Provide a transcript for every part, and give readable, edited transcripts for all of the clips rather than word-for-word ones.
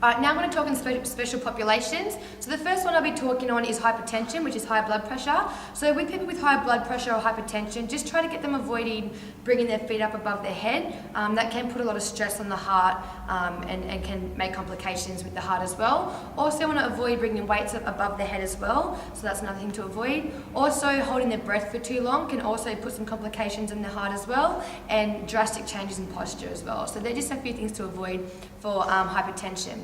Alright, now I'm going to talk in special populations. So the first one I'll be talking on is hypertension, which is high blood pressure. So with people with high blood pressure or hypertension, just try to get them avoiding bringing their feet up above their head. That can put a lot of stress on the heart and can make complications with the heart as well. Also want to avoid bringing weights up above the head as well, so that's another thing to avoid. Also holding their breath for too long can also put some complications in the heart as well, and drastic changes in posture as well. So they're just a few things to avoid for hypertension.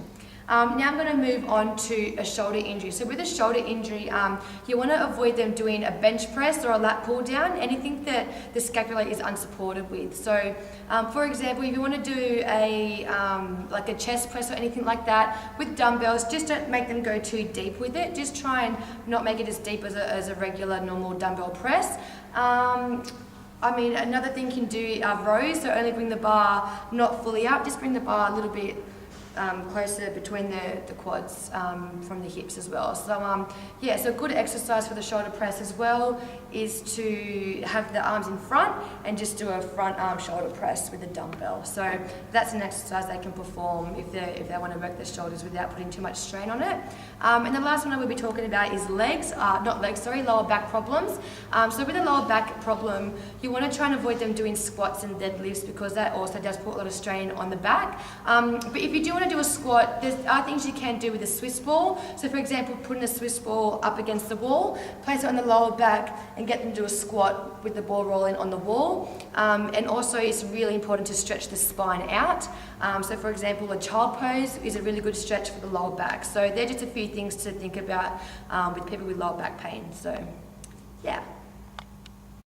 Now I'm going to move on to a shoulder injury. So with a shoulder injury, you want to avoid them doing a bench press or a lat pull down, anything that the scapula is unsupported with. So for example, if you want to do like a chest press or anything like that with dumbbells, just don't make them go too deep with it. Just try and not make it as deep as a regular normal dumbbell press. Another thing you can do are rows, so only bring the bar not fully up, just bring the bar a little bit closer between the quads from the hips as well. So so a good exercise for the shoulder press as well is to have the arms in front and just do a front arm shoulder press with a dumbbell. So that's an exercise they can perform if they want to work their shoulders without putting too much strain on it. And the last one I will be talking about is lower back problems. So with a lower back problem, you want to try and avoid them doing squats and deadlifts because that also does put a lot of strain on the back. But if you do want to do a squat, there are things you can do with a Swiss ball. So for example, putting a Swiss ball up against the wall, place it on the lower back and get them to do a squat with the ball rolling on the wall. And also it's really important to stretch the spine out. So for example, a child pose is a really good stretch for the lower back. So they're just a few things to think about with people with lower back pain. So yeah.